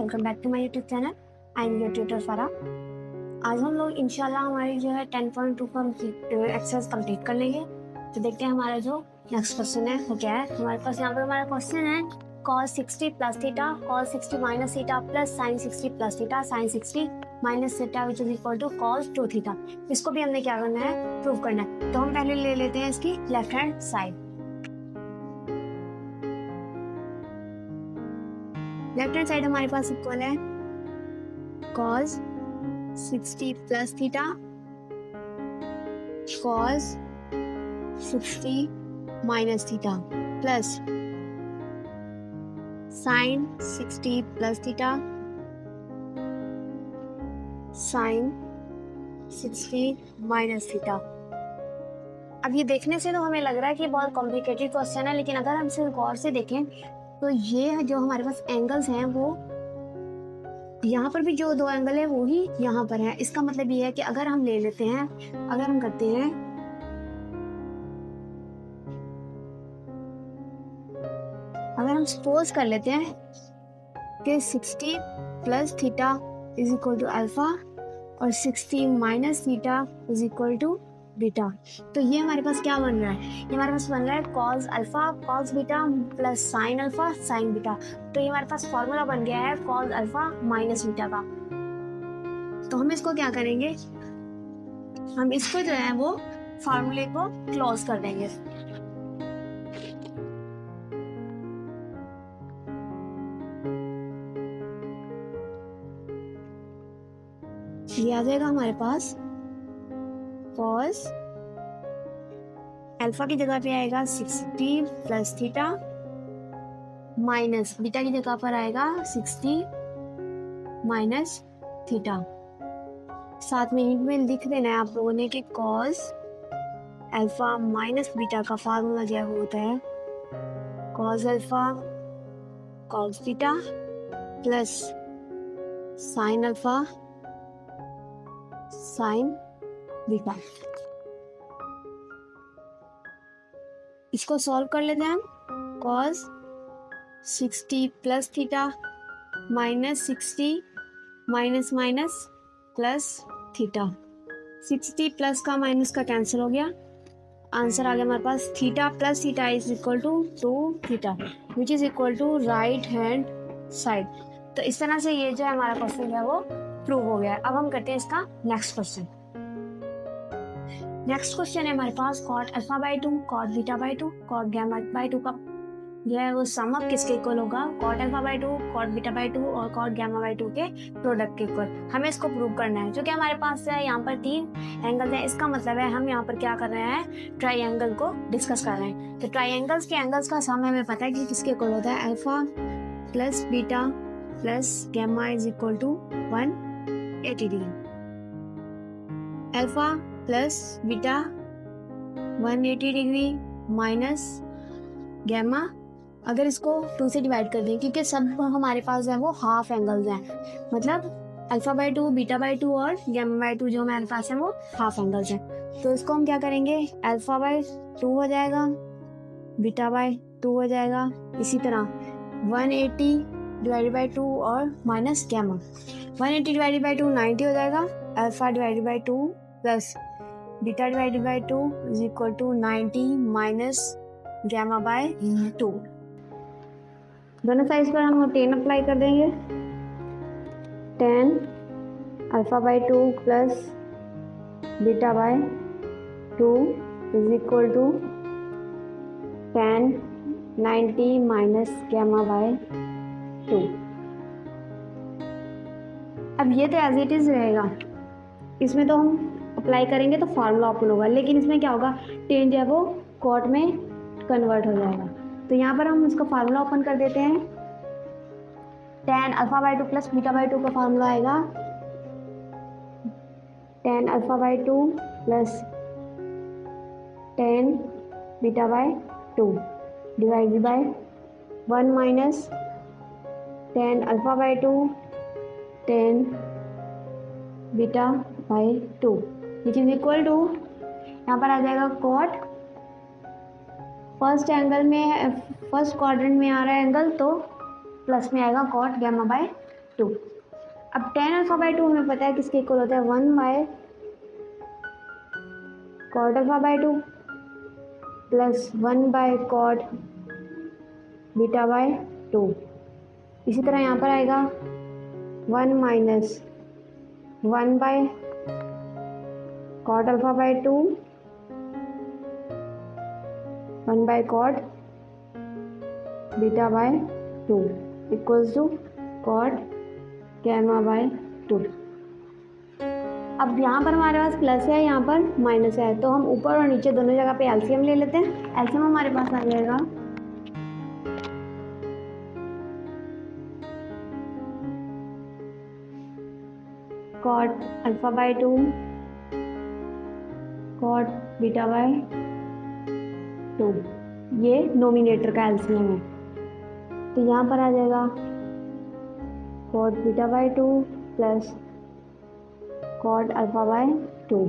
Welcome back to my YouTube channel. I am your tutor Farah. आज हम लोग इंशाल्लाह हमारी जो है 10.2 का एक्सरसाइज कंप्लीट कर लेंगे। तो देखते हैं हमारा जो नेक्स्ट क्वेश्चन है वो क्या है। हमारे पास यहाँ पर हमारा क्वेश्चन है cos 60 plus theta cos 60 minus theta plus sin 60 plus theta sin 60 minus theta which is equal to cos 2 theta. इसको भी हमने क्या करना है, प्रूव करना है। तो हम पहले ले लेते हैं इसकी left hand side. Left hand side हमारे पास इक्वल है cos 60 plus theta cos 60 minus theta plus sin 60 plus theta sin 60 minus theta. अब ये देखने से तो हमें लग रहा है कि बहुत कॉम्प्लिकेटेड क्वेश्चन है, लेकिन अगर हम इसे गौर से देखें तो ये जो हमारे पास एंगल्स हैं वो यहाँ पर भी जो दो एंगल है वो ही यहाँ पर है। इसका मतलब ये है कि अगर हम ले लेते हैं, अगर हम करते हैं अगर हम सपोज कर लेते हैं कि 60 plus theta is equal to alpha और 60 minus theta is equal to beta, तो ये हमारे पास क्या बन रहा है? ये हमारे पास बन रहा है cos alpha cos beta plus sine alpha sine beta. तो ये हमारे पास फॉर्मूला बन गया है कॉस अल्फा माइनस बीटा का। तो हम इसको क्या करेंगे, हम इसको जो है वो फॉर्मूले को क्लोज कर देंगे। ये आ जाएगा हमारे पास cos अल्फा की जगह पे आएगा 60 प्लस थीटा माइनस बीटा की जगह पर आएगा 60 माइनस थीटा। साथ में हिंट में लिख देना है आप लोगों ने कि cos अल्फा माइनस बीटा का फार्मूला जो है वो होता है cos alpha cos beta plus sine alpha sine beta. इसको सॉल्व कर लेते हैं हम। cos 60 plus theta minus 60 minus minus plus theta. 60 plus का माइनस का कैंसिल हो गया, आंसर आ गया हमारे पास theta plus theta is equal to 2 theta which is equal to right hand side. तो इस तरह से ये जो है हमारा क्वेश्चन है वो प्रूव हो गया है। अब हम करते हैं इसका नेक्स्ट क्वेश्चन। नेक्स्ट क्वेश्चन है हमारे पास cot alpha by 2 cot beta by 2 cot gamma by 2 का जो है वो सम अप किसके इक्वल होगा? cot alpha by 2 cot beta by 2 और cot गैमा बाई 2 के प्रोडक्ट के इक्वल। हमें इसको प्रूव करना है। जो कि हमारे पास है यहाँ पर 3 एंगल है, इसका मतलब है हम यहाँ पर क्या कर रहे हैं, ट्राइंगल को डिस्कस कर रहे हैं। तो ट्राइंगल्स के एंगल्स का सम हमें पता है कि किसके इक्वल होता है, alpha plus beta plus gamma is equal to 180 degree. Alpha plus beta 180 degree minus gamma, अगर इसको 2 से डिवाइड कर दें क्योंकि सब हमारे पास है वो हाफ एंगल्स हैं, मतलब अल्फा बाई 2 बीटा बाई 2 और गैमा बाई 2 जो हमारे पास है वो हाफ एंगल्स हैं। तो इसको हम क्या करेंगे, अल्फा बाई 2 हो जाएगा, बीटा बाई 2 हो जाएगा, इसी तरह 180 डिवाइडेड बाई 2 और माइनस गैमा। 180 डिवाइडेड बाई 2 90 हो जाएगा, alpha divided by 2 plus beta divided by 2 is equal to 90 minus gamma by 2। दोनों साइड पर हम 10 अप्लाई कर देंगे। 10 alpha by 2 plus beta by 2 is equal to 10 90 minus gamma by 2। अब ये तो एज इट इज रहेगा, इसमें तो हम अप्लाई करेंगे तो फार्मूला ओपन होगा, लेकिन इसमें क्या होगा, 10 जो है वो कॉट में कन्वर्ट हो जाएगा। तो यहाँ पर हम इसका फार्मूला ओपन कर देते हैं। 10 alpha by 2 plus beta by 2 का फार्मूला आएगा 10 alpha by 2 plus 10 beta by 2 divided by 1 minus 10 alpha by 2 10 beta by 2 which is equal to, यहाँ पर आ जाएगा कॉट फर्स्ट एंगल में फर्स्ट क्वाड्रेंट में आ रहा है एंगल, तो प्लस में आएगा कॉट गैमा बाय 2। अब tan अल्फा बाई 2 हमें पता है किसके इक्वल होता है, 1 by cot alpha by 2 plus 1 by cot beta by 2। इसी तरह यहाँ पर आएगा 1 minus 1 by cot alpha by 2 1 by cot beta by 2 equals to cot gamma by 2। अब यहाँ पर हमारे पास प्लस है, यहाँ पर माइनस है, तो हम ऊपर और नीचे दोनों जगह पे एलसीएम ले लेते हैं। एलसीएम हमारे पास आ जाएगा cot alpha by 2 cot beta by 2, ये नोमिनेटर का एलसीएम है। तो यहाँ पर आ जाएगा cot beta by 2 plus cot alpha by 2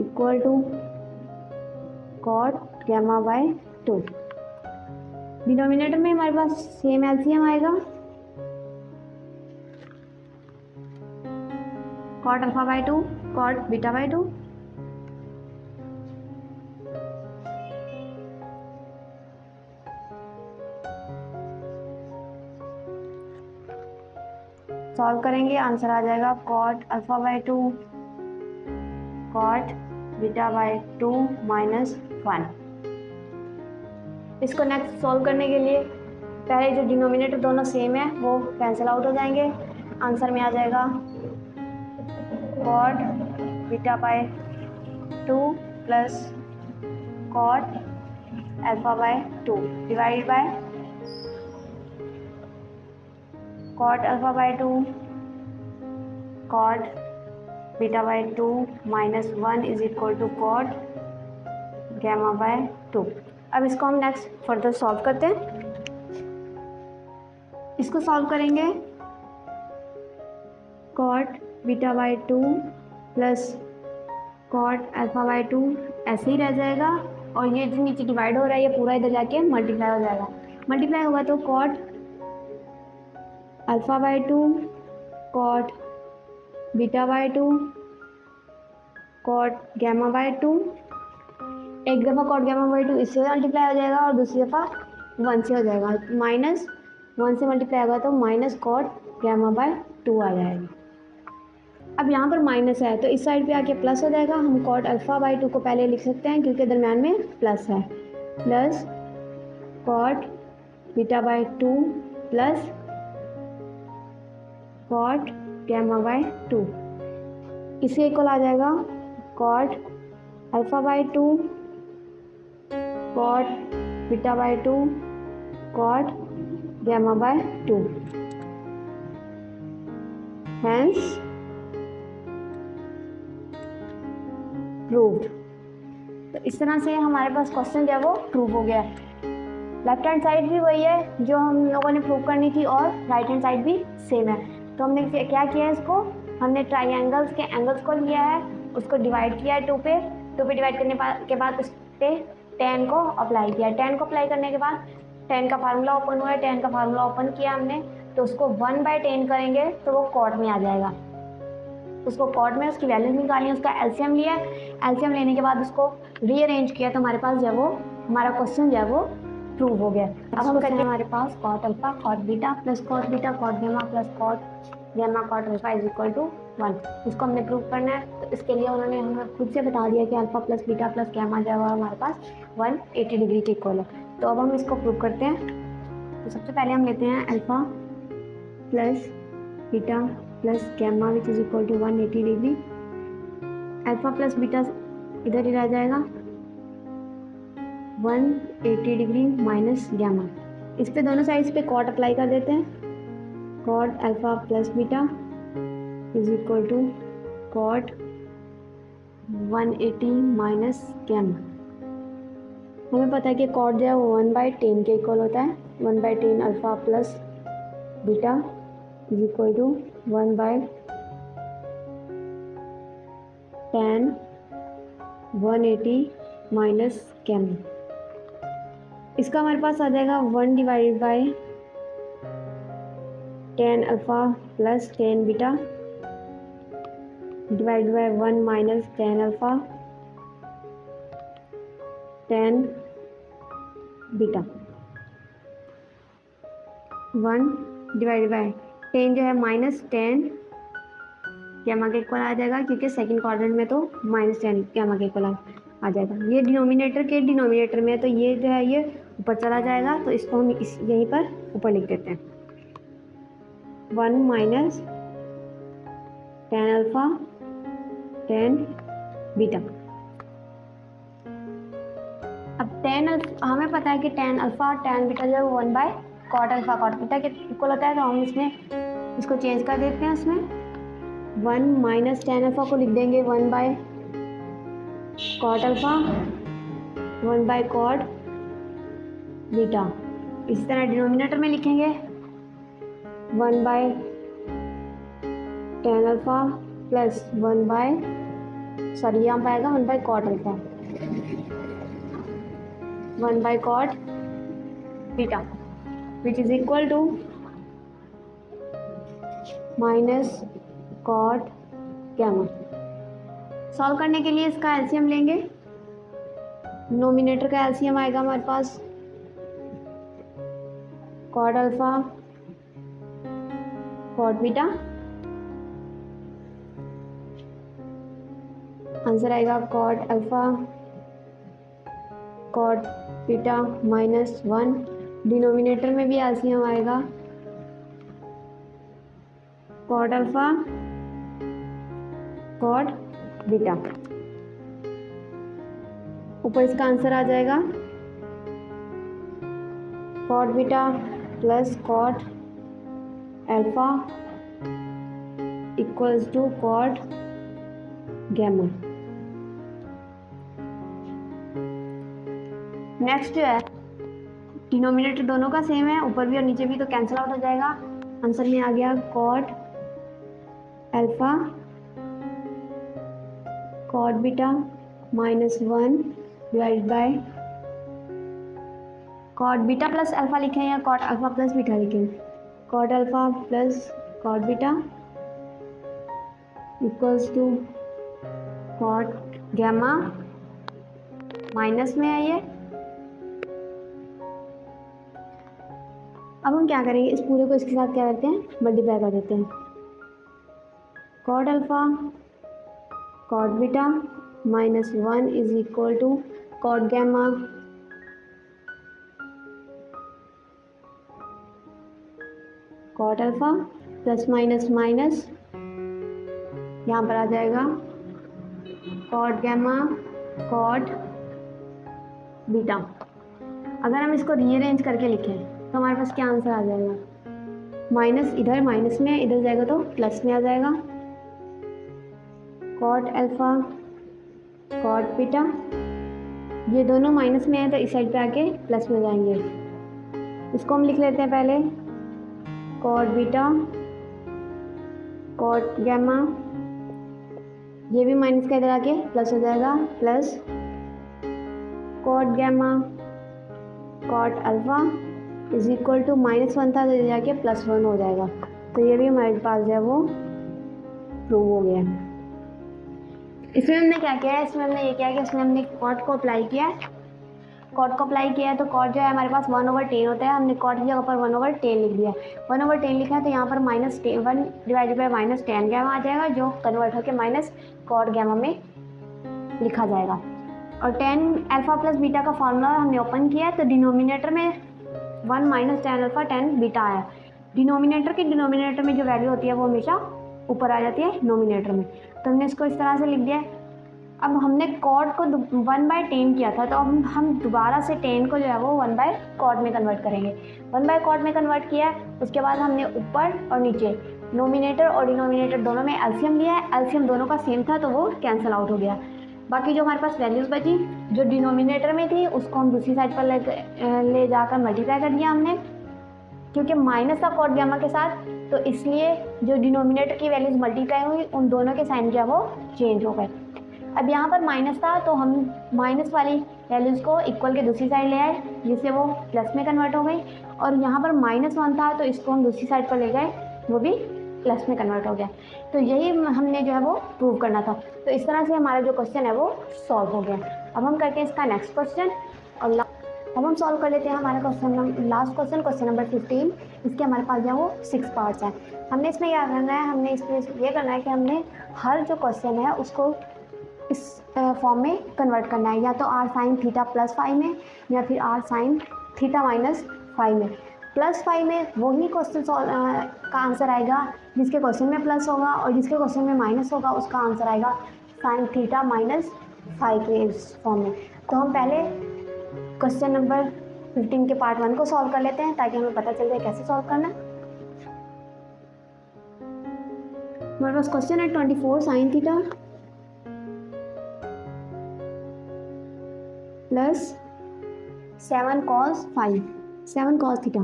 equal to cot gamma by 2। Denominator में हमारे पास सेम एलसीएम आएगा, cot alpha by 2 cot beta by 2। Solve करेंगे, आंसर आ जाएगा cot alpha by 2 cot beta by 2 minus 1। इसको नेक्स्ट सॉल्व करने के लिए पहले जो डिनोमिनेटर दोनों सेम है वो कैंसिल आउट हो जाएंगे। आंसर में आ जाएगा cot beta by 2 plus cot alpha by 2 divide by cot alpha by 2 cot beta by 2 minus 1 is equal to cot gamma by 2। अब इसको हम नेक्स्ट फर्दर सॉल्व करते हैं। इसको सॉल्व करेंगे, cot beta by 2 plus cot alpha by 2 ऐसे ही रह जाएगा, और ये जो नीचे डिवाइड हो रहा है ये पूरा इधर जाके मल्टीप्लाई हो जाएगा। मल्टीप्लाई होगा तो cot alpha by 2 cot beta by 2 cot gamma by 2। एक दफ़ा कॉट गैमा बाय 2 इससे मल्टीप्लाई हो जाएगा और दूसरी दफ़ा 1 से हो जाएगा, माइनस 1 से मल्टीप्लाई होगा तो माइनस कॉट गैमा बाय 2 आ जाएगा। अब यहाँ पर माइनस है तो इस साइड पे आके प्लस हो जाएगा। हम कॉट अल्फा बाय 2 को पहले लिख सकते हैं क्योंकि दरम्यान में प्लस है, plus cot beta by 2 plus cot gamma by 2। इसके इक्वल आ जाएगा cot alpha by 2 cot beta by 2 cot gamma by 2। Hence proved. तो इस तरह से हमारे पास क्वेश्चन जो है वो प्रूव हो गया। लेफ्ट हैंड साइड भी वही है जो हम लोगों ने प्रूव करनी थी और राइट हैंड साइड भी सेम है। तो हमने क्या किया है, इसको हमने ट्राइंगल्स के एंगल्स को लिया है, उसको डिवाइड किया है 2 पे डिवाइड करने के बाद उस पर tan को अप्लाई किया है। tan को अप्लाई करने के बाद tan का फार्मूला ओपन हुआ है, tan का फार्मूला ओपन किया हमने तो उसको 1/10 करेंगे तो वो कॉट में आ जाएगा। उसको कॉट में उसकी वैल्यू निकाली, उसका एलसीएम लिया, एलसीएम लेने के बाद उसको रीअरेंज किया तो हमारे पास जो है वो हमारा क्वेश्चन जो है वो प्रूव हो गया। अब हम करते हैं हमारे पास cot alpha cot beta plus cot beta cot gamma plus cot gamma cot alpha is equal to 1। इसको हमने प्रूव करना है तो इसके लिए उन्होंने हमें खुद से बता दिया कि alpha plus beta plus gamma जो है हमारे पास 180 डिग्री के इक्वल है। तो अब हम इसको प्रूव करते हैं। तो सबसे पहले हम लेते हैं alpha plus beta plus gamma which is equal to 180 degree. Alpha plus beta इधर ही रह जाएगा 180 डिग्री माइनस गैमा। इस पे दोनों साइड्स पे कॉट अप्लाई कर देते हैं। Cot alpha plus beta is equal to cot 180 minus gamma. हमें पता है कि कॉट जो है वो 1/10 के इक्वल होता है। 1/10 alpha plus beta is equal to 1/10 180 minus gamma. इसका हमारे पास आ जाएगा 1/10 tan alpha plus tan beta divide by 1 minus tan alpha tan beta 1 divide by tan जो है माइनस टेन गैमा के इक्वल आ जाएगा, क्योंकि सेकंड क्वाड्रेंट में तो माइनस टेन गैमा के इक्वल आ जाएगा। ये डिनोमिनेटर के डिनोमिनेटर में है, तो ये जो है ये ऊपर चला जाएगा, तो इसको हम यहीं पर ऊपर लिख देते हैं 1 minus tan alpha tan beta. अब टेन अल्फ़ा हमें पता है कि टेन अल्फ़ा और टेन बीटा जो है वो 1 by cot alpha cot beta के इक्वल होता है, तो हम इसको चेंज कर देते हैं। इसमें 1 माइनस टेन अल्फ़ा को लिख देंगे 1 by cot alpha 1 by cot beta. इसी तरह डिनोमिनेटर में लिखेंगे 1 by tan alpha plus 1 by sorry यहाँ पाएगा 1 by cot alpha 1 by cot beta which is equal to minus cot gamma. Solve करने के लिए इसका एलसीएम लेंगे। नोमिनेटर का एलसीएम आएगा हमारे पास cot alpha cot beta, answer आएगा cot alpha cot beta minus 1। Denominator में भी एलसीएम आएगा कॉट अल्फ़ा कॉट बीटा। ऊपर इसका आंसर आ जाएगा cot beta plus cot alpha equals to cot gamma. Next जो है डिनोमिनेटर दोनों का सेम है, ऊपर भी और नीचे भी, तो कैंसिल आउट हो जाएगा। आंसर में आ गया cot alpha cot beta minus 1 divide by cot beta plus alpha लिखें या कॉट अल्फ़ा प्लस बीटा लिखें, cot alpha plus cot beta equals to cot gamma. Minus में है ये। अब हम क्या करेंगे, इस पूरे को इसके साथ क्या करते हैं, मल्टीप्लाई कर देते हैं। Cot alpha cot beta minus 1 is equal to cot gamma cot alpha plus minus minus यहाँ पर आ जाएगा कॉट गैमा कॉट बीटा। अगर हम इसको रीअरेंज करके लिखें तो हमारे पास क्या आंसर आ जाएगा, माइनस इधर माइनस में इधर जाएगा तो प्लस में आ जाएगा कॉट अल्फ़ा कॉट बीटा। ये दोनों माइनस में है तो इस साइड पे आके प्लस में हो जाएंगे। इसको हम लिख लेते हैं पहले कॉट बीटा कॉट गैमा, ये भी माइनस का इधर आके प्लस हो जाएगा plus cot gamma cot alpha is equal to minus 1 था तो जाके प्लस 1 हो जाएगा। तो ये भी हमारे पास जो है वो प्रूव हो गया। इसमें हमने क्या किया है, इसमें हमने ये किया है कि इसमें हमने कॉट को अप्लाई किया है। कॉट को अप्लाई किया है तो कॉट जो है हमारे पास 1/10 होता है, हमने कॉट की जगह पर 1/10 लिख दिया। 1/10 लिखा है तो यहाँ पर -1 डिवाइडेड बाय -10 गैमा आ जाएगा, जो कन्वर्ट होकर माइनस कॉट गैमा में लिखा जाएगा। और 10 अल्फ़ा प्लस बीटा का फॉर्मूला हमने ओपन किया है, तो डिनोमिनेटर में 1 माइनस 10 अल्फ़ा 10 बीटा आया। डिनोमिनेटर के डिनोमिनेटर में जो वैल्यू होती है वो हमेशा ऊपर आ जाती है नोमिनेटर में, तो हमने इसको इस तरह से लिख दिया है। अब हमने कॉट को 1/10 किया था, तो अब हम दोबारा से 10 को जो है वो 1 कॉट में कन्वर्ट करेंगे। 1 कॉट में कन्वर्ट किया है, उसके बाद हमने ऊपर और नीचे नोमिनेटर और डिनोमिनेटर दोनों में एलसीएम लिया है। एलसीएम दोनों का सेम था तो वो कैंसिल आउट हो गया। बाकी जो हमारे पास वैल्यूज़ बची जो डिनोमिनेटर में थी उसको हम दूसरी साइड पर ले जाकर मल्टीप्लाई कर दिया हमने, क्योंकि माइनस था कॉट गैमा के साथ, तो इसलिए जो डिनोमिनेटर की वैल्यूज़ मल्टीप्लाई हुई उन दोनों के साइन जो है वो चेंज हो गए। अब यहाँ पर माइनस था तो हम माइनस वाली वैल्यूज़ को इक्वल के दूसरी साइड ले आए, जिससे वो प्लस में कन्वर्ट हो गई। और यहाँ पर -1 था तो इसको हम दूसरी साइड पर ले गए, वो भी प्लस में कन्वर्ट हो गया। तो यही हमने जो है वो प्रूव करना था। तो इस तरह से हमारा जो क्वेश्चन है वो सॉल्व हो गया। अब हम करते हैं इसका नेक्स्ट क्वेश्चन, और अब हम सॉल्व कर लेते हैं हमारा लास्ट क्वेश्चन, क्वेश्चन नंबर 15। इसके हमारे पास जो है वो 6 पार्ट्स हैं। हमने इसमें क्या करना है, हमने इसमें ये करना है कि हमने हर जो क्वेश्चन है उसको इस फॉर्म में कन्वर्ट करना है, या तो आर साइन थीटा प्लस 5 में, या फिर आर साइन थीटा माइनस 5 में। प्लस 5 में वही क्वेश्चन का आंसर आएगा जिसके क्वेश्चन में प्लस होगा, और जिसके क्वेश्चन में माइनस होगा उसका आंसर आएगा साइन थीटा माइनस 5 के इस फॉर्म में। तो हम पहले क्वेश्चन नंबर 15 के पार्ट 1 को सॉल्व कर लेते हैं ताकि हमें पता चल जाए कैसे सॉल्व करना है। हमारे पास क्वेश्चन है 24 sine theta plus 7 cos 5, 7 cos theta.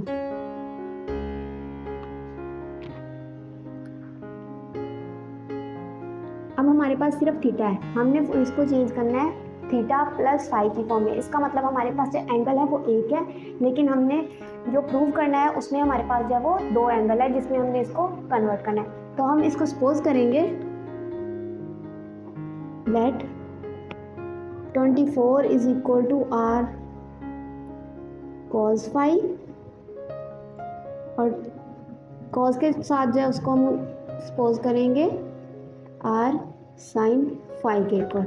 अब हमारे पास सिर्फ थीटा है, हमने इसको चेंज करना है थीटा प्लस 5 की फॉर्म में। इसका मतलब हमारे पास जो एंगल है वो एक है, लेकिन हमने जो प्रूव करना है उसमें हमारे पास जो है वो 2 एंगल है जिसमें हमने इसको कन्वर्ट करना है। तो हम इसको सपोज करेंगे let 24 is equal to r cos 5, और cos के साथ जो है उसको हम सपोज करेंगे आर साइन 5 के इक्वल।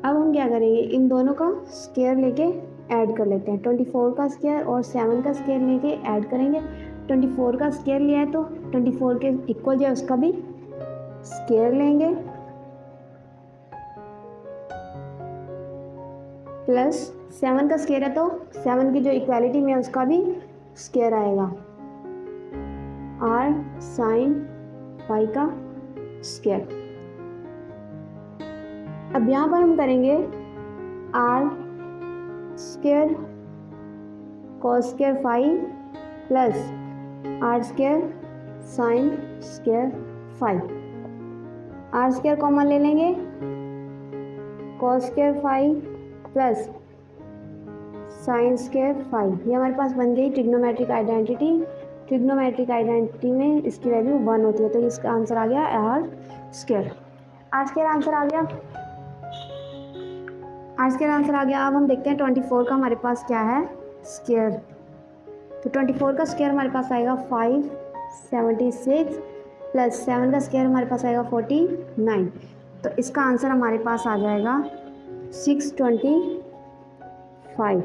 अब हम क्या करेंगे, इन दोनों का स्क्वायर लेके ऐड कर लेते हैं। 24 का स्क्वायर और 7 का स्क्वायर लेके ऐड करेंगे। 24 का स्क्वायर लिया है तो 24 के इक्वल जो है उसका भी स्क्वायर लेंगे, प्लस 7 का स्क्वायर है तो 7 की जो इक्वालिटी में है उसका भी स्क्वायर आएगा, आर साइन 5 का स्क्वायर। अब यहाँ पर हम करेंगे r square cos square 5 plus r square sine square 5। R square common ले लेंगे, cos square 5 plus sine square 5। ये हमारे पास बन गई ट्रिग्नोमेट्रिक आइडेंटिटी। ट्रिग्नोमेट्रिक आइडेंटिटी में इसकी वैल्यू 1 होती है, तो इसका आंसर आ गया R square. R square answer आ गया, आर स्क्वायर आंसर आ गया। अब हम देखते हैं 24 का हमारे पास क्या है स्क्वायर। तो 24 का स्क्वायर हमारे पास आएगा 576 प्लस 7 का स्क्वायर हमारे पास आएगा 49। तो इसका आंसर हमारे पास आ जाएगा 625।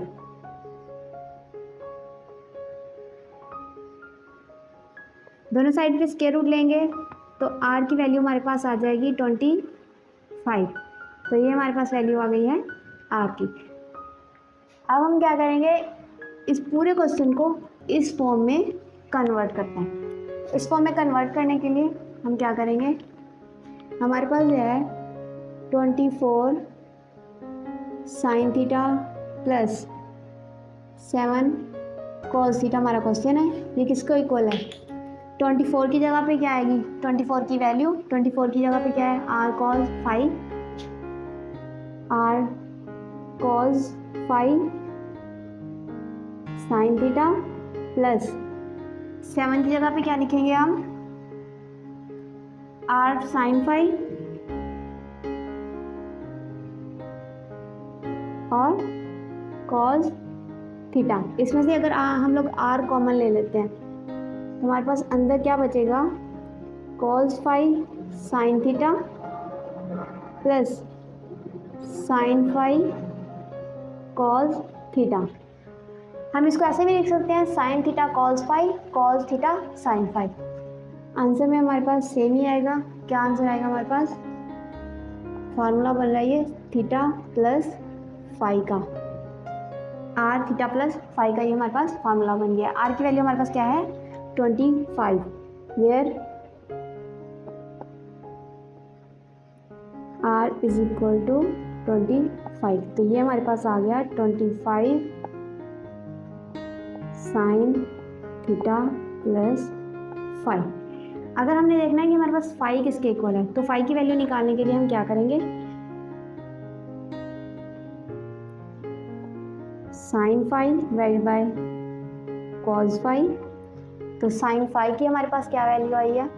दोनों साइड पे स्क्वायर रूट लेंगे तो आर की वैल्यू हमारे पास आ जाएगी 25। तो ये हमारे पास वैल्यू आ गई है आर की। अब हम क्या करेंगे, इस पूरे क्वेश्चन को इस फॉर्म में कन्वर्ट करते हैं। इस फॉर्म में कन्वर्ट करने के लिए हम क्या करेंगे, हमारे पास जो है 24 sine theta plus 7 cos theta हमारा क्वेश्चन है। ये किसको इक्वल है, 24 की जगह पे क्या आएगी, 24 की वैल्यू 24 की जगह पे क्या है, r cos 5, r cos 5 sine theta plus 7 की जगह पे क्या लिखेंगे हम, आर साइन 5 और कॉस थीटा। इसमें से अगर हम लोग आर कॉमन ले लेते हैं तो हमारे पास अंदर क्या बचेगा, cos 5 sine theta plus sign 5 cos theta. हम इसको ऐसे भी लिख सकते हैं, sine theta cos 5 cos theta sine 5। Answer में हमारे पास सेम ही आएगा। क्या आंसर आएगा हमारे पास, फार्मूला बन रहा है ये थीटा प्लस 5 का, आर थीटा प्लस 5 का, ये हमारे पास फार्मूला बन गया। आर की वैल्यू हमारे पास क्या है 25, where r is equal to 25। तो ये हमारे पास आ गया 25 साइन थीटा प्लस 5। अगर हमने देखना है कि हमारे पास 5 किसके इक्वल है, तो 5 की वैल्यू निकालने के लिए हम क्या करेंगे, साइन 5 डिवाइड बाय कॉस 5 तो साइन फाइव की हमारे पास क्या वैल्यू आई है,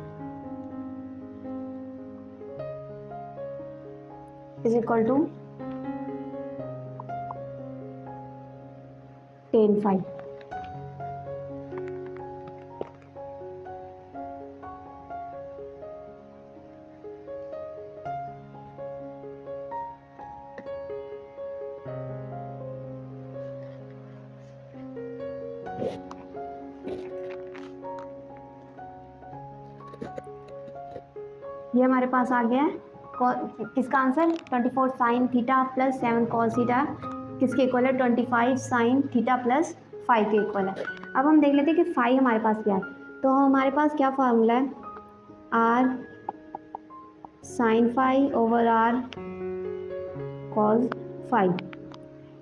is equal to tan five. ये हमारे पास आ गया है किसका answer, 24 sine theta plus 7 cos theta किसके इक्वल है, 25 साइन थीटा प्लस 5 के इक्वल है। अब हम देख लेते हैं कि फाइव हमारे पास क्या है। तो हमारे पास क्या फार्मूला है, r sine five over r cos five.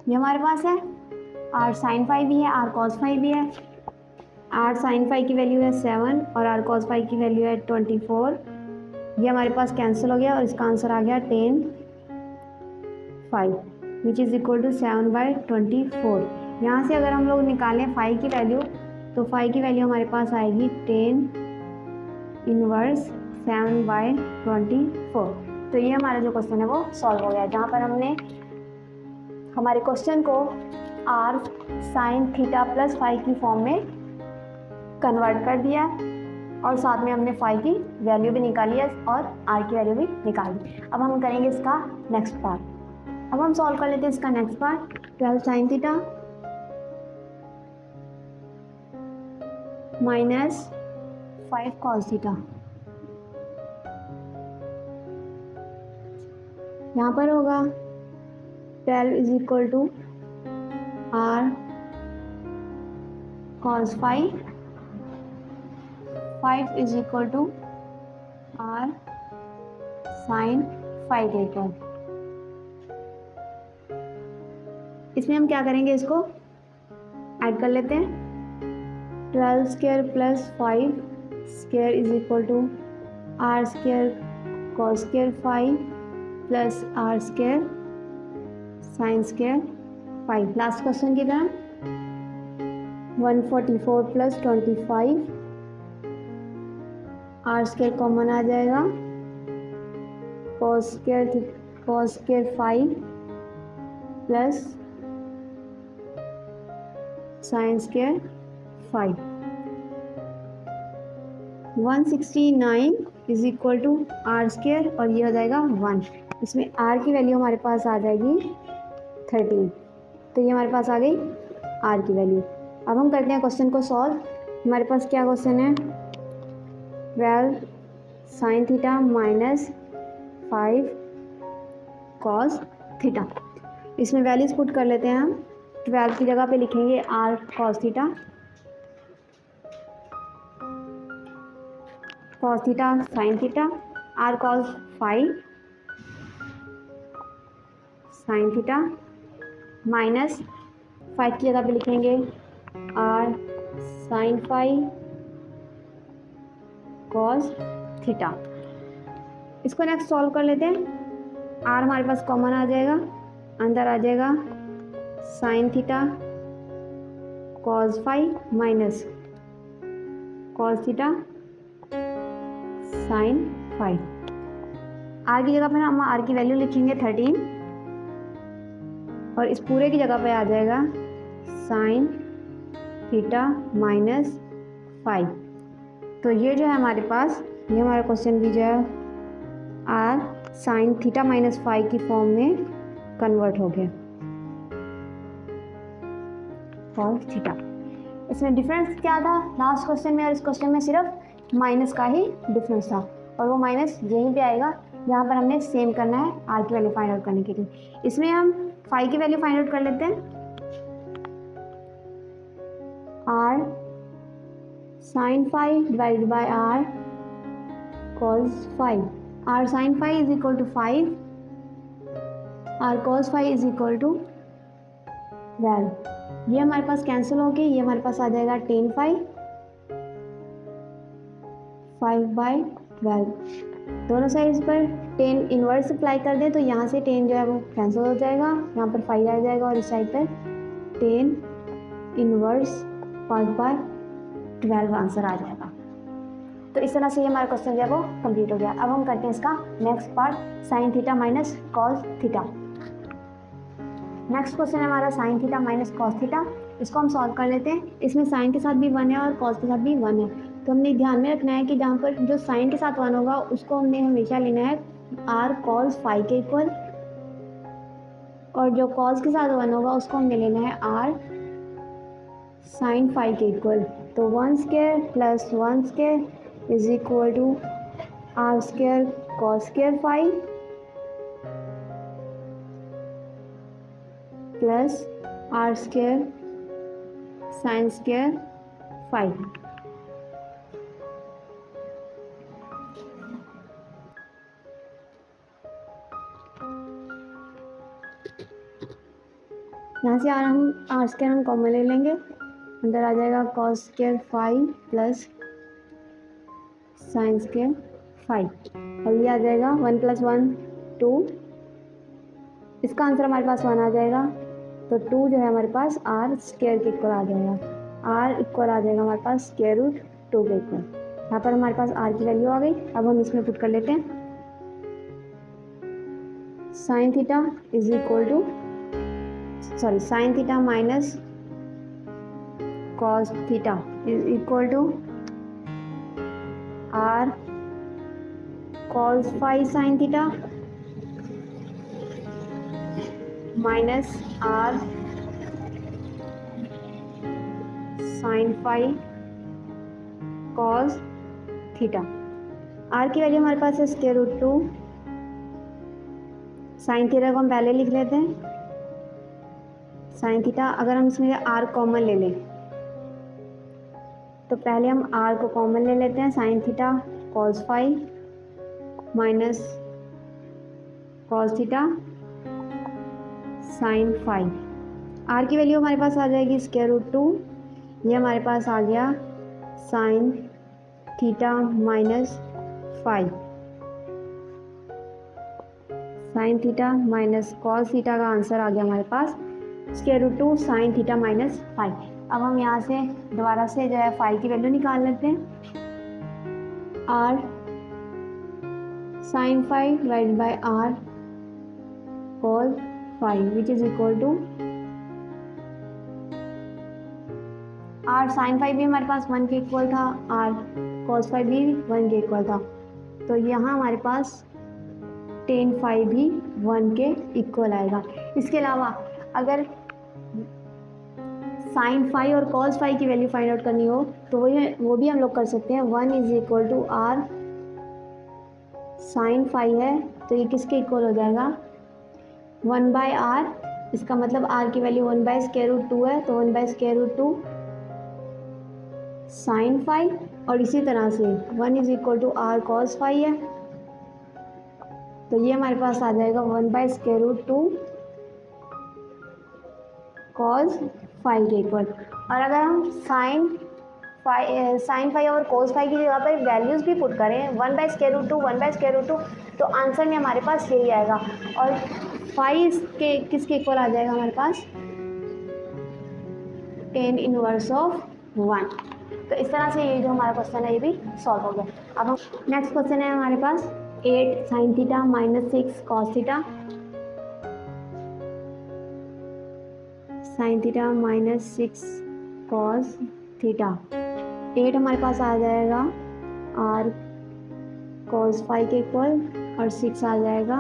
ये हमारे पास है, आर साइन फाइव भी है, आर कॉस फाइव भी है। आर साइन फाइव की वैल्यू है 7 और आर कॉस फाइव की वैल्यू है 24। ये हमारे पास कैंसिल हो गया और इसका आंसर आ गया 10 5 विच इज़ इक्वल टू 7/24। यहाँ से अगर हम लोग निकालें 5 की वैल्यू, तो 5 की वैल्यू हमारे पास आएगी 10 इनवर्स 7/24। तो ये हमारा जो क्वेश्चन है वो सॉल्व हो गया, जहाँ पर हमने हमारे क्वेश्चन को आर साइन थीटा प्लस 5 की फॉर्म में कन्वर्ट कर दिया और साथ में हमने फाइव की वैल्यू भी निकाली है और आर की वैल्यू भी निकाल दी। अब हम करेंगे इसका नेक्स्ट पार्ट। अब हम सॉल्व कर लेते हैं इसका next part. 12 sine theta minus 5 cos theta, यहाँ पर होगा 12 is equal to r cos 5 is equal to r sine 5 equal. इसमें हम क्या करेंगे, इसको ऐड कर लेते हैं। 12 square plus 5 square is equal to r square cos square 5 plus r square sine square 5। Last question की तरह 144 प्लस 25 आर स्क्वायर कॉमन आ जाएगा, cos square 5 plus sine square 5। 169 is equal to r square और ये हो जाएगा 1। इसमें are की वैल्यू हमारे पास आ जाएगी 13, तो ये हमारे पास आ गई आर की वैल्यू। अब हम करते हैं क्वेश्चन को सॉल्व। हमारे पास क्या क्वेश्चन है, 12 sine theta minus 5 cos theta. इसमें वैल्यूज पुट कर लेते हैं हम। 12 की जगह पे लिखेंगे r cos theta, cos theta sine theta, r cos 5 sine theta minus 5 की जगह पे लिखेंगे आर साइन 5 कॉस थीटा। इसको नेक्स्ट सॉल्व कर लेते हैं। आर हमारे पास कॉमन आ जाएगा, अंदर आ जाएगा sine theta cos 5 minus cos theta sine 5। R की जगह पर हम आर की वैल्यू लिखेंगे 13 और इस पूरे की जगह पे आ जाएगा साइन थीटा माइनस 5। तो ये जो है हमारे पास, ये हमारा क्वेश्चन भी जो है आर साइन थीटा माइनस 5 की फॉर्म में कन्वर्ट हो गया कॉस थीटा। इसमें डिफरेंस क्या था लास्ट क्वेश्चन में और इस क्वेश्चन में, सिर्फ माइनस का ही डिफरेंस था और वो माइनस यहीं पे आएगा जहाँ पर हमने सेम करना है आर की वैल्यू फाइंड आउट करने के लिए। इसमें हम 5 की वैल्यू फाइंड आउट कर लेते हैं। R sine 5 divided by r cos 5। R sine 5 is equal to 5, r cos 5 is equal to 12। ये हमारे पास कैंसिल हो गई, ये हमारे पास आ जाएगा 10 5/12। दोनों साइड्स पर 10 इनवर्स अप्लाई कर दें तो यहाँ से 10 जो है वो कैंसिल हो जाएगा, यहाँ पर 5 आ जाएगा और इस साइड पर 10 इनवर्स 5/12 12 आंसर आ जाएगा। तो इस तरह से ये हमारा क्वेश्चन जो है वो कंप्लीट हो गया। अब हम करते हैं इसका next part, sign theta minus cos theta. Next question है हमारा sign theta minus cos theta. इसको हम सॉल्व कर लेते हैं। इसमें साइन के साथ भी 1 है और कॉस के साथ भी 1 है, तो हमने ध्यान में रखना है कि जहाँ पर जो साइन के साथ 1 होगा उसको हमने हमेशा लेना है आर कॉस फाई के इक्वल, और जो कॉस के साथ 1 होगा उसको हमने लेना है आर साइन फाई के इक्वल। तो 1 square plus 1 square is equal to r square cos square phi plus r square sine square phi. यहाँ से आर स्क्वायर हम कॉमन ले लेंगे, अंदर आ जाएगा cos square phi plus sine square phi, और ये आ जाएगा 1 + 1 2, इसका आंसर हमारे पास 1 आ जाएगा। तो 2 जो है हमारे पास आर स्क्वायर के इक्वल आ जाएगा, आर इक्वल आ जाएगा हमारे पास स्क्वायर रूट 2 के इक्वल। यहाँ पर हमारे पास आर की वैल्यू आ गई। अब हम इसमें पुट कर लेते हैं sine theta is equal to sine theta minus cos theta is equal to r cos phi sine theta minus are sine phi cos theta. आर की वैल्यू हमारे पास है स्क्वायर रूट 2, साइन थीटा को हम पहले लिख लेते हैं साइन थीटा। अगर हम इसमें आर कॉमन ले लें तो पहले हम आर को कॉमन ले लेते हैं, sine theta cos phi minus cos theta sine phi. R की वैल्यू हमारे पास आ जाएगी स्क्वायर रूट 2, ये हमारे पास आ गया sine theta minus phi, sine theta minus cos theta का आंसर आ गया हमारे पास square root 2 sine theta minus phi. अब हम यहाँ से दोबारा से जो है फाई की वैल्यू निकाल लेते हैं, r sine phi divide by r cos phi which is equal to r sine phi भी हमारे पास 1 के इक्वल था, आर कॉस फाई भी 1 के इक्वल था, तो यहाँ हमारे पास टेन फाई भी 1 के इक्वल आएगा। इसके अलावा अगर साइन फाई और कॉस फाई की वैल्यू फाइंड आउट करनी हो तो वो भी हम लोग कर सकते हैं। 1 is equal to r sine phi है, तो ये किसके इक्वल हो जाएगा 1 बाय आर, इसका मतलब आर की वैल्यू 1 बाय स्क्वायर रूट 2 है, तो 1 by square root 2 sine phi, और इसी तरह से 1 is equal to r cos phi है, तो ये हमारे पास आ जाएगा 1 by square root 2 cos phi के इक्वल। और अगर हम साइन फाई और कोस फाई की जगह पर वैल्यूज़ भी पुट करें 1 by square root 2 1 by square root 2, तो आंसर में हमारे पास यही आएगा, और फाई के किसके इक्वल आ जाएगा हमारे पास टेन इनवर्स ऑफ 1। तो इस तरह से ये जो हमारा क्वेश्चन है ये भी सॉल्व हो गया। अब हम नेक्स्ट क्वेश्चन है हमारे पास 8 sine theta minus 6 cos theta, sine theta minus 6 cos theta. 8 हमारे पास आ जाएगा आर कॉस फाई के इक्वल, और 6 आ जाएगा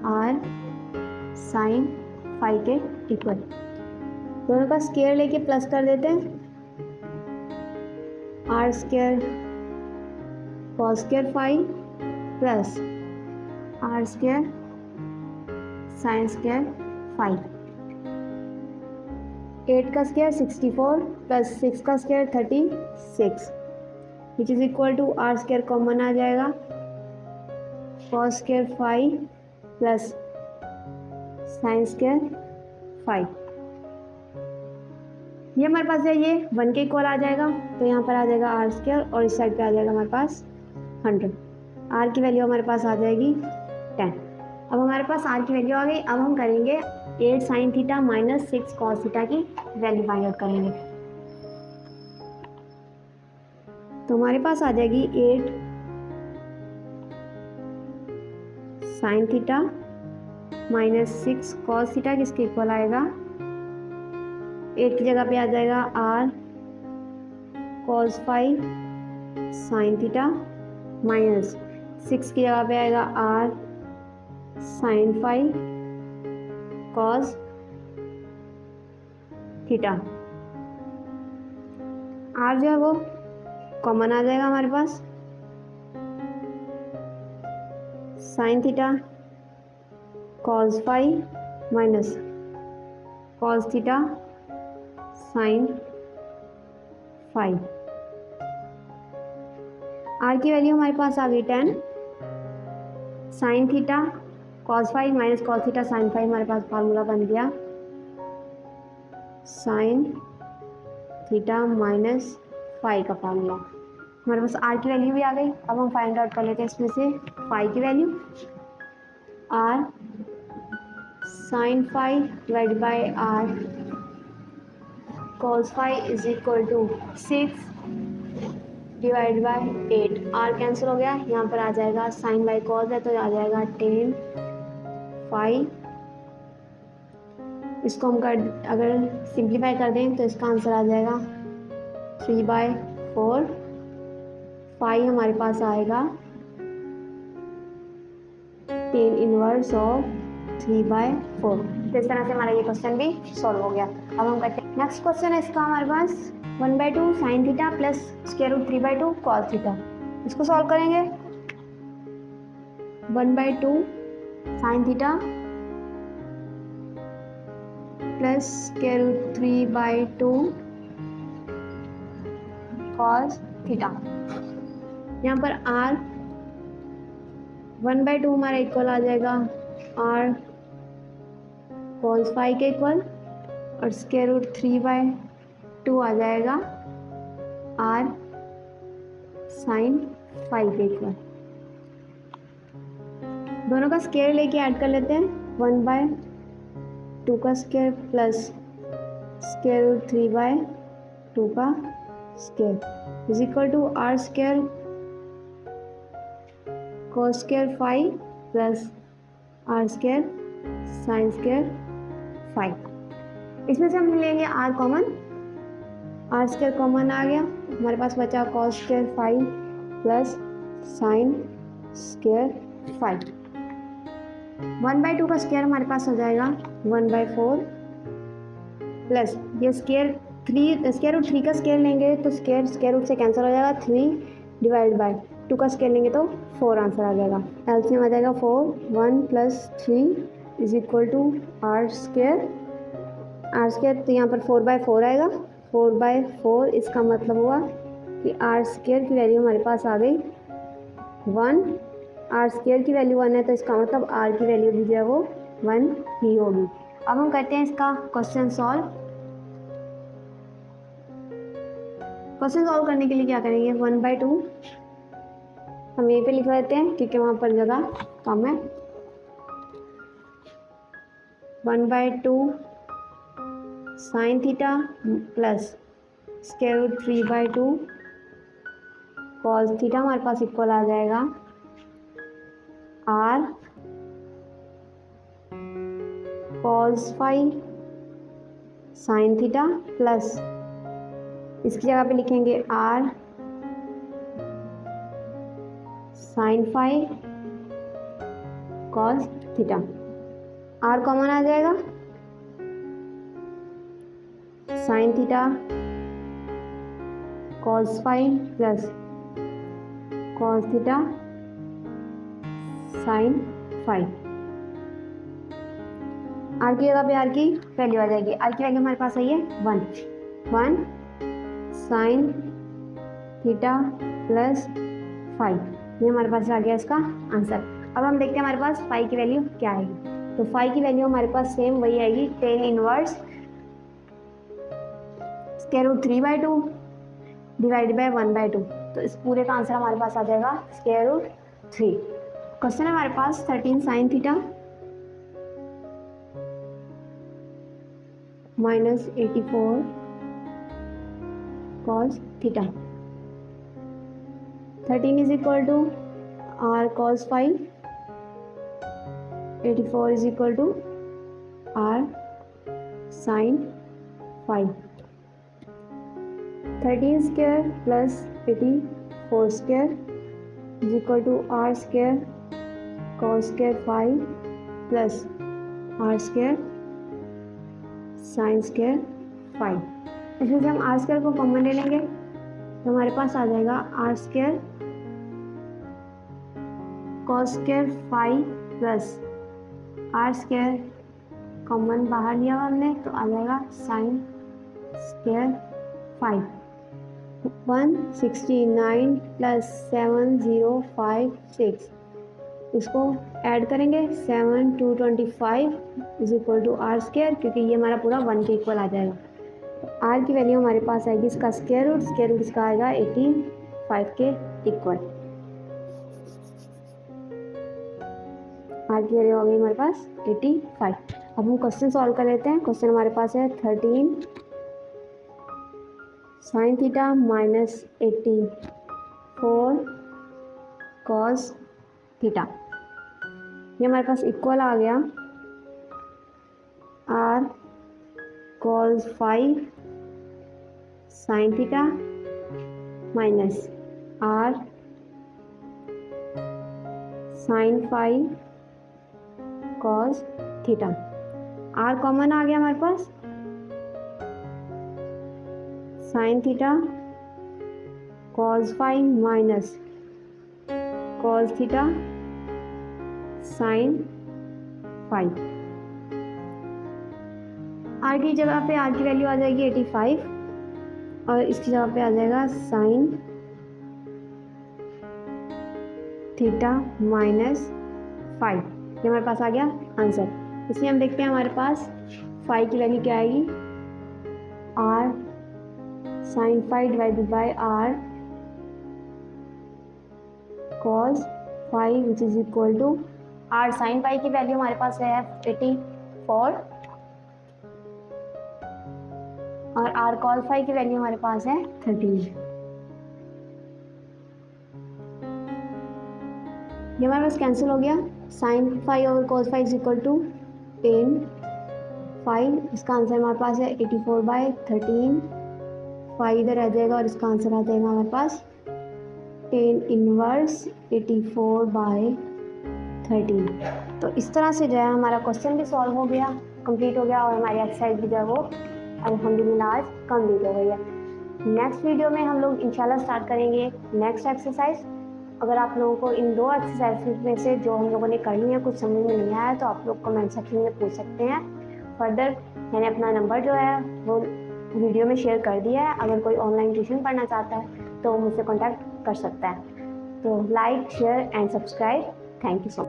आर साइन फाई के इक्वल। दोनों का स्क्वायर लेके प्लस कर देते हैं, r square cos square phi plus r square sine square phi. 8 का स्क्वायर 64 प्लस 6 का square 36 which is equal to r square common आ जाएगा cos square phi plus sine square phi. ये हमारे पास है ये 1 के इक्वल आ जाएगा, तो यहाँ पर आ जाएगा आर स्क्वायर और इस साइड पे आ जाएगा हमारे पास 100। आर की वैल्यू हमारे पास आ जाएगी 10। अब हमारे पास आर की वैल्यू आ गई। अब हम करेंगे 8 sine theta minus 6 cos theta की वैल्यू फाइंड आउट करेंगे। तो हमारे पास आ जाएगी 8 sine theta minus 6 cos theta, किसके इक्वल आएगा, 8 की जगह पे आ जाएगा r cos 5 sine theta minus 6 की जगह पे आएगा r sine 5 cos theta. r जो है वो कॉमन आ जाएगा हमारे पास, sine theta cos 5 minus cos theta sine 5। R की वैल्यू हमारे पास आ गई 10, sign theta cos 5 minus cos theta sine 5, हमारे पास फार्मूला बन गया साइन थीटा माइनस 5 का फार्मूला। हमारे पास आर की वैल्यू भी आ गई। अब हम फाइंड आउट कर लेते हैं इसमें से फाइव की value. R sine 5 divide by r cos 5 is equal to 6 divide by 8। R cancel हो गया, यहाँ पर आ जाएगा साइन बाई कॉस है तो आ जाएगा 10 5। इसको हम अगर सिंप्लीफाई कर दें तो इसका आंसर आ जाएगा 3/4। 5 हमारे पास आएगा 10 इनवर्स ऑफ 3/4। तो इस तरह से हमारा ये क्वेश्चन भी सॉल्व हो गया। अब हम करते हैं नेक्स्ट क्वेश्चन है इसका हमारे पास 1/2 sine theta plus square root 3/2 cos theta. इसको सॉल्व करेंगे 1/2 sine theta plus square root 3/2 cos theta. यहाँ पर r 1/2 हमारा इक्वल आ जाएगा r cos 5 के इक्वल और स्क्वायर रूट 3/2 आ जाएगा r साइन 5 के इक्वल। दोनों का स्क्वायर लेके ऐड कर लेते हैं 1/2 का स्क्वायर प्लस स्क्वायर रूट 3/2 का square is equal to r square cos square 5 plus r square sine square 5। इसमें से हम लेंगे r common, r square common आ गया, हमारे पास बचा cos square 5 plus sine square 5। 1/2 का स्क्वायर हमारे पास हो जाएगा 1/4 प्लस ये स्क्वायर 3 स्क्वायर रूट 3 का स्क्वायर लेंगे तो स्क्वायर रूट से कैंसिल हो जाएगा, 3 डिवाइड बाई 2 का स्क्वायर लेंगे तो 4 आंसर आ जाएगा। एलसीएम आ जाएगा 4, 1 plus 3 is equal to r square. तो यहाँ पर 4/4 आएगा, 4/4 इसका मतलब हुआ कि r स्क्वायर की वैल्यू हमारे पास आ गई 1। r स्क्वायर की वैल्यू 1 है तो इसका मतलब r की वैल्यू भी जो है वो 1 ही होगी। अब हम करते हैं इसका क्वेश्चन सॉल्व। क्वेश्चन सॉल्व करने के लिए क्या करेंगे 1/2 हम यहीं पे लिख देते हैं क्योंकि वहाँ पर जगह कम है। 1/2 sine theta plus square root 3/2 cos theta हमारे पास इक्वल आ जाएगा r cos 5 sine theta plus इसकी जगह पे लिखेंगे r sine 5 cos theta. r common आ जाएगा, sine theta cos 5 plus cos theta sine 5। r की जगह पे r की वैल्यू आ जाएगी। r की वैल्यू हमारे पास आई है 1 साइन थीटा प्लस 5, ये हमारे पास आ गया इसका आंसर। अब हम देखते हैं हमारे पास 5 की वैल्यू क्या आएगी। तो 5 की वैल्यू हमारे पास सेम वही आएगी 10 inverse square root 3/2 divide by 1/2। तो इस पूरे का आंसर हमारे पास आ जाएगा स्क्वायर रूट 3। क्वेश्चन है हमारे पास 13 sine theta minus 84 cos theta. 13 is equal to r cos five, 84 is equal to r sine five. 13 square plus 84 square is equal to r square cos square five plus r square sine square five. इसमें से हम are square को common ले लेंगे तो हमारे पास आ जाएगा r square cos square five plus r square common बाहर लिया हुआ हमने तो आ जाएगा साइन स्क्वायर फाइव। 169 प्लस 7056 इसको ऐड करेंगे 7 2 25 is equal to r square, क्योंकि ये हमारा पूरा 1 के इक्वल आ जाएगा। तो आर की वैल्यू हमारे पास आएगी इसका स्क्वायर रूट इसका आएगा 85 के इक्वल। आर की वैल्यू आ गई हमारे पास 85। अब हम क्वेश्चन सॉल्व कर लेते हैं। क्वेश्चन हमारे पास है 13 sine theta minus 84 cos theta. ये हमारे पास इक्वल आ गया R cos five sine theta minus are sine five cos theta. R common आ गया हमारे पास, sine theta cos five minus cos theta sine five. R की जगह पे आर की वैल्यू आ जाएगी 85 और इसकी जगह पे आ जाएगा साइन थीटा माइनस 5। ये हमारे पास आ गया आंसर। इसमें हम देखते हैं हमारे पास 5 की वैल्यू क्या आएगी, r sine 5 divided by r cos 5 which is equal to r sine 5 की वैल्यू हमारे पास है 84 और आर कॉस 5 की वैल्यू हमारे पास है 13। ये हमारे पास कैंसिल हो गया। साइन 5 और cos 5 is equal to tan 5। इसका आंसर हमारे पास है 84/13। 5 इधर आ जाएगा और इसका आंसर आ जाएगा हमारे पास 10 इनवर्स 84/13। तो इस तरह से जो है हमारा क्वेश्चन भी सॉल्व हो गया, कंप्लीट हो गया और हमारी एक्सरसाइज भी जो है वो अल्हम्दुलिल्लाह आज कंप्लीट हो गई है। नेक्स्ट वीडियो में हम लोग इंशाल्लाह स्टार्ट करेंगे नेक्स्ट एक्सरसाइज। अगर आप लोगों को इन 2 एक्सरसाइज में से जो हम लोगों ने करनी है कुछ समझ में नहीं आया तो आप लोग कमेंट सेक्शन में पूछ सकते हैं। फर्दर मैंने अपना नंबर जो है वो वीडियो में शेयर कर दिया है, अगर कोई ऑनलाइन ट्यूशन पढ़ना चाहता है तो मुझसे कॉन्टैक्ट कर सकता है। तो like share and subscribe. Thank you so much.